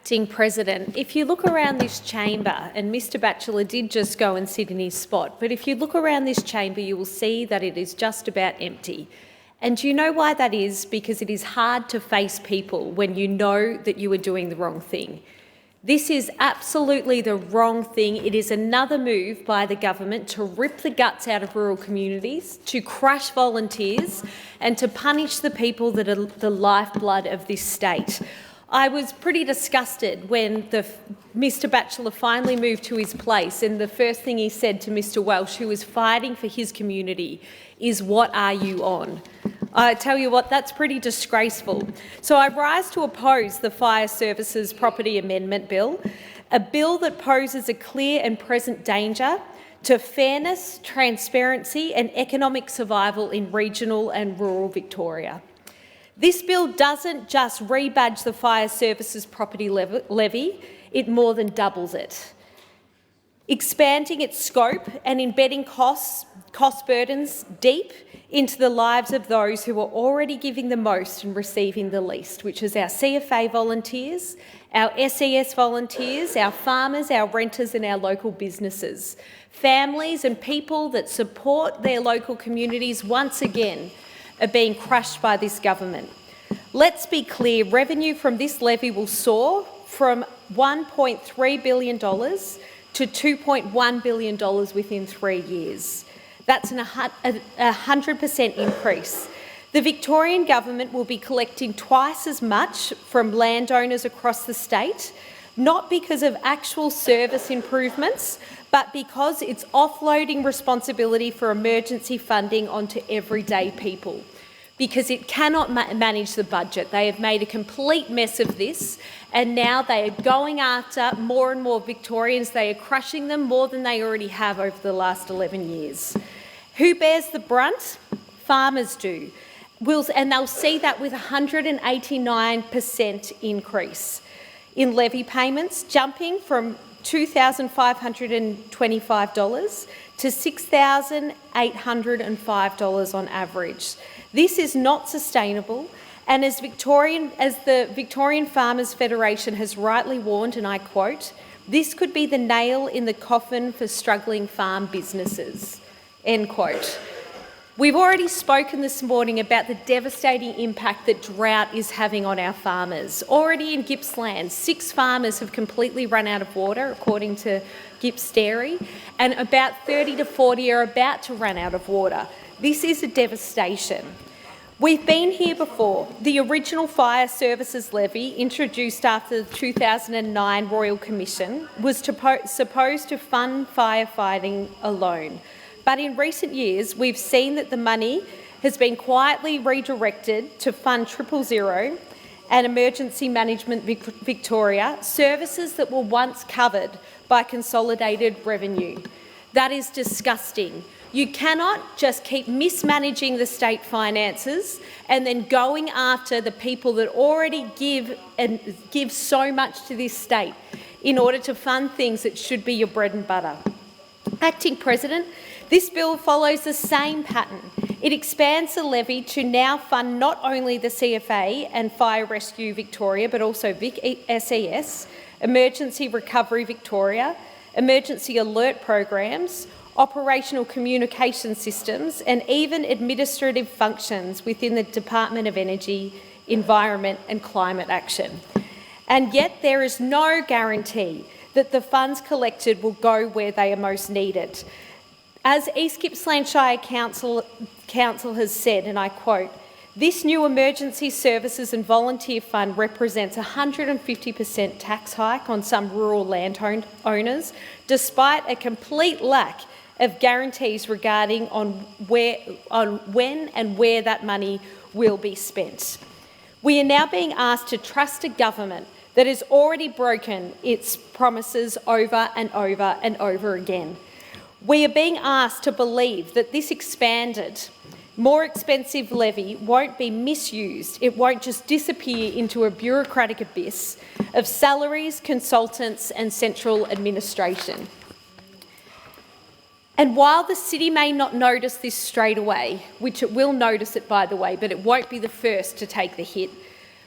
Acting President, if you look around this chamber, and Mr Batchelor did just go and sit in his spot, but if you look around this chamber, you will see that it is just about empty. And do you know why that is? Because it is hard to face people when you know that you are doing the wrong thing. This is absolutely the wrong thing. It is another move by the government to rip the guts out of rural communities, to crush volunteers and to punish the people that are the lifeblood of this state. I was pretty disgusted when Mr Batchelor finally moved to his place, and the first thing he said to Mr Welsh, who was fighting for his community, is, "What are you on?" I tell you what, that's pretty disgraceful. So I rise to oppose the Fire Services Property Amendment Bill, a bill that poses a clear and present danger to fairness, transparency and economic survival in regional and rural Victoria. This bill doesn't just rebadge the Fire Services Property Levy, it more than doubles it, expanding its scope and embedding cost burdens deep into the lives of those who are already giving the most and receiving the least, which is our CFA volunteers, our SES volunteers, our farmers, our renters and our local businesses. Families and people that support their local communities once again are being crushed by this government. Let's be clear, revenue from this levy will soar from $1.3 billion to $2.1 billion within 3 years. That's a 100% increase. The Victorian government will be collecting twice as much from landowners across the state, not because of actual service improvements, but because it's offloading responsibility for emergency funding onto everyday people, because it cannot manage the budget. They have made a complete mess of this, and now they are going after more and more Victorians. They are crushing them more than they already have over the last 11 years. Who bears the brunt? Farmers do. And they'll see that with a 189% increase in levy payments, jumping from $2,525 to $6,805 on average. This is not sustainable, and as the Victorian Farmers Federation has rightly warned, and I quote, "This could be the nail in the coffin for struggling farm businesses," end quote. We've already spoken this morning about the devastating impact that drought is having on our farmers. Already in Gippsland, 6 farmers have completely run out of water, according to Gips Dairy, and about 30 to 40 are about to run out of water. This is a devastation. We've been here before. The original Fire Services Levy, introduced after the 2009 Royal Commission, was supposed to fund firefighting alone. But in recent years, we've seen that the money has been quietly redirected to fund 000 and Emergency Management Victoria, services that were once covered by consolidated revenue. That is disgusting. You cannot just keep mismanaging the state finances and then going after the people that already give so much to this state in order to fund things that should be your bread and butter. Acting President, this bill follows the same pattern. It expands the levy to now fund not only the CFA and Fire Rescue Victoria, but also SES, Emergency Recovery Victoria, emergency alert programs, operational communication systems, and even administrative functions within the Department of Energy, Environment and Climate Action. And yet there is no guarantee that the funds collected will go where they are most needed. As East Gippsland Shire Council has said, and I quote, "This new Emergency Services and Volunteer Fund represents a 150% tax hike on some rural landowners, despite a complete lack of guarantees regarding on when and where that money will be spent." We are now being asked to trust a government that has already broken its promises over and over and over again. We are being asked to believe that this expanded, more expensive levy won't be misused. It won't just disappear into a bureaucratic abyss of salaries, consultants and central administration. And while the city may not notice this straight away, which it will notice it by the way, but it won't be the first to take the hit,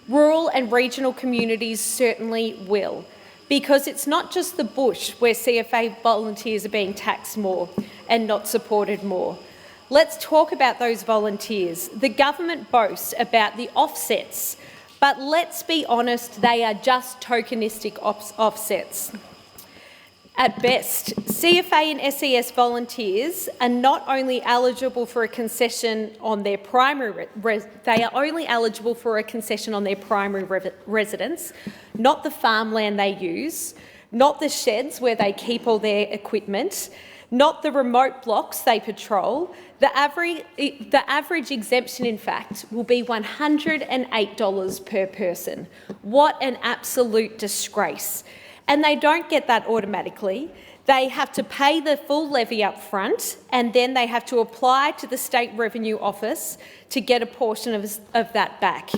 Rural and regional communities certainly will, because it's not just the bush where CFA volunteers are being taxed more and not supported more. Let's talk about those volunteers. The government boasts about the offsets, but let's be honest, they are just tokenistic offsets. At best, CFA and SES volunteers are not only eligible for a concession on their primary residence, not the farmland they use, not the sheds where they keep all their equipment, not the remote blocks they patrol. The average exemption, in fact, will be $108 per person. What an absolute disgrace. And they don't get that automatically. They have to pay the full levy up front, and then they have to apply to the State Revenue Office to get a portion of that back.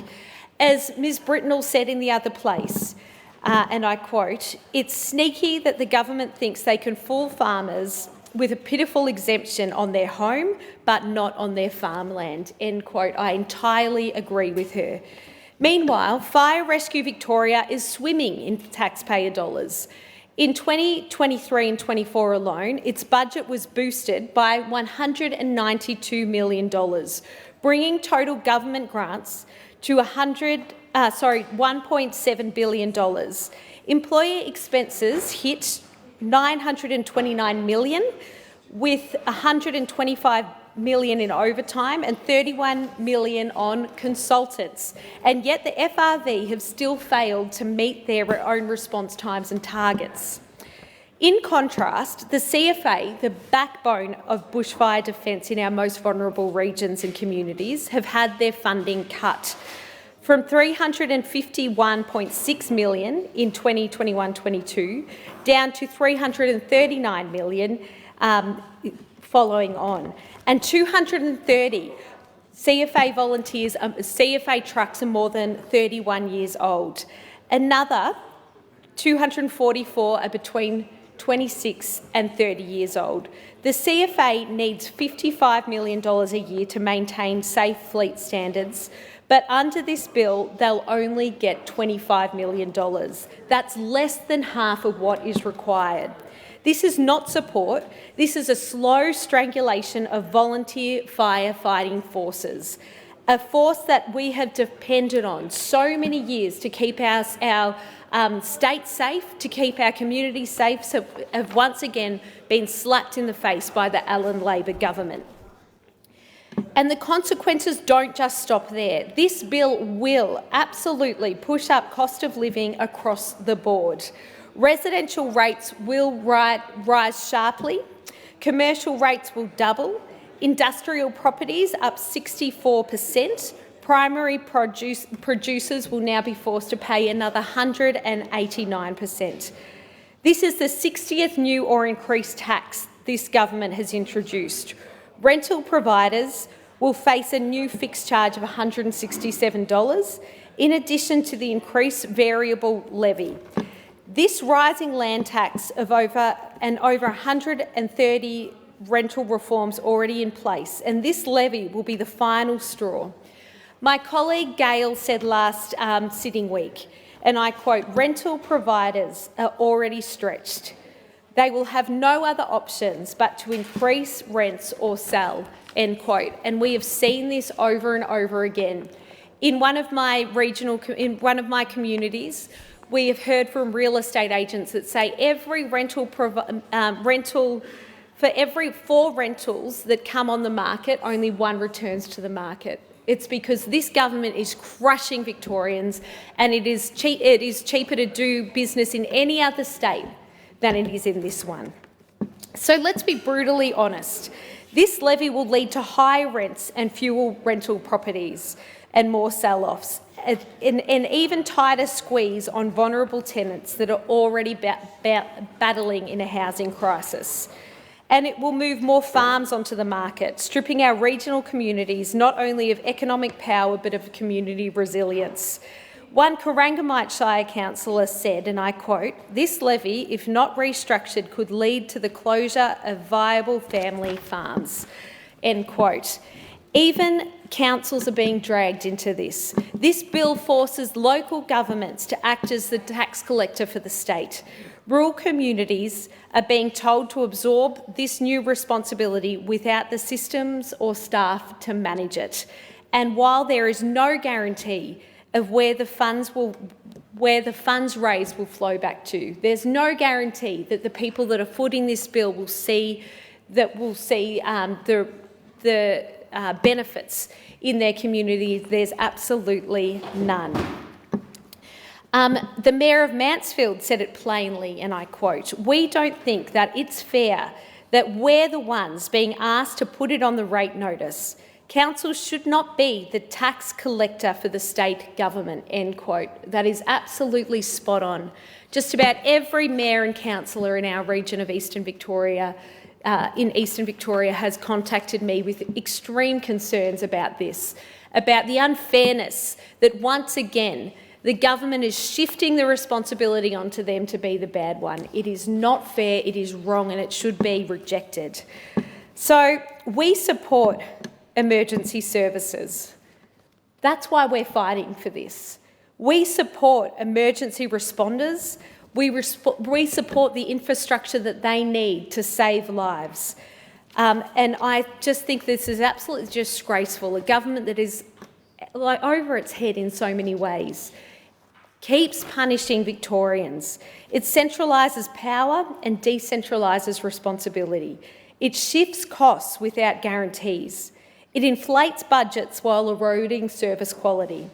As Ms Britnell said in the other place, and I quote, "It's sneaky that the government thinks they can fool farmers with a pitiful exemption on their home, but not on their farmland," end quote. I entirely agree with her. Meanwhile, Fire Rescue Victoria is swimming in taxpayer dollars. In 2023 and 24 alone, its budget was boosted by $192 million, bringing total government grants to $1.7 billion. Employer expenses hit $929 million, with $125 million in overtime and $31 million on consultants. And yet the FRV have still failed to meet their own response times and targets. In contrast, the CFA, the backbone of bushfire defence in our most vulnerable regions and communities, have had their funding cut from $351.6 million in 2021-22 down to $339 million following on. And 230 CFA volunteers, CFA trucks are more than 31 years old. Another 244 are between 26 and 30 years old. The CFA needs $55 million a year to maintain safe fleet standards, but under this bill, they'll only get $25 million. That's less than half of what is required. This is not support. This is a slow strangulation of volunteer firefighting forces, a force that we have depended on so many years to keep our state safe, to keep our community safe, so have once again been slapped in the face by the Allan Labor government. And the consequences don't just stop there. This bill will absolutely push up cost of living across the board. Residential rates will rise sharply, commercial rates will double, industrial properties up 64%, primary producers will now be forced to pay another 189%. This is the 60th new or increased tax this government has introduced. Rental providers will face a new fixed charge of $167, in addition to the increased variable levy. This rising land tax of over 130 rental reforms already in place, and this levy will be the final straw. My colleague Gail said last sitting week, and I quote, "Rental providers are already stretched. They will have no other options but to increase rents or sell," end quote. And we have seen this over and over again. In one of my communities, we have heard from real estate agents that say every for every 4 rentals that come on the market, only 1 returns to the market. It's because this government is crushing Victorians, and it is cheaper to do business in any other state than it is in this one. So let's be brutally honest. This levy will lead to high rents and fewer rental properties and more sell-offs, an even tighter squeeze on vulnerable tenants that are already battling in a housing crisis. And it will move more farms onto the market, stripping our regional communities not only of economic power but of community resilience. One Corangamite Shire councillor said, and I quote, "This levy, if not restructured, could lead to the closure of viable family farms," end quote. Even councils are being dragged into this. This bill forces local governments to act as the tax collector for the state. Rural communities are being told to absorb this new responsibility without the systems or staff to manage it. And while there is no guarantee of where the funds raised will flow back to, there's no guarantee that the people that are footing this bill will see the benefits in their communities. There's absolutely none. The Mayor of Mansfield said it plainly, and I quote, "We don't think that it's fair that we're the ones being asked to put it on the rate notice. Council should not be the tax collector for the state government," end quote. That is absolutely spot on. Just about every mayor and councillor in our region of Eastern Victoria has contacted me with extreme concerns about this, about the unfairness that once again the government is shifting the responsibility onto them to be the bad one. It is not fair, it is wrong, and it should be rejected. So we support emergency services. That's why we're fighting for this. We support emergency responders. We support the infrastructure that they need to save lives. And I just think this is absolutely disgraceful. A government that is like over its head in so many ways keeps punishing Victorians. It centralises power and decentralises responsibility. It shifts costs without guarantees. It inflates budgets while eroding service quality.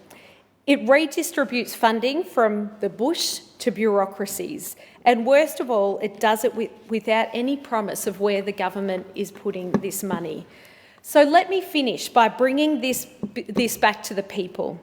It redistributes funding from the bush to bureaucracies. And worst of all, it does it without any promise of where the government is putting this money. So let me finish by bringing this back to the people.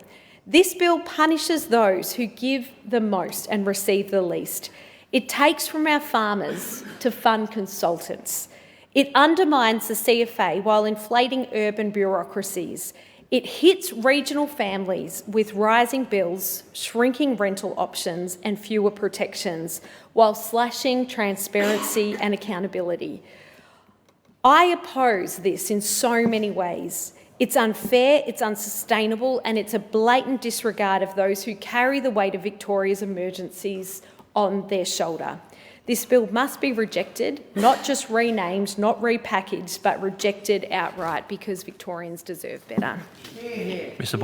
This bill punishes those who give the most and receive the least. It takes from our farmers to fund consultants. It undermines the CFA while inflating urban bureaucracies. It hits regional families with rising bills, shrinking rental options and fewer protections, while slashing transparency and accountability. I oppose this in so many ways. It's unfair, it's unsustainable, and it's a blatant disregard of those who carry the weight of Victoria's emergencies on their shoulder. This bill must be rejected, not just renamed, not repackaged, but rejected outright because Victorians deserve better. Mr.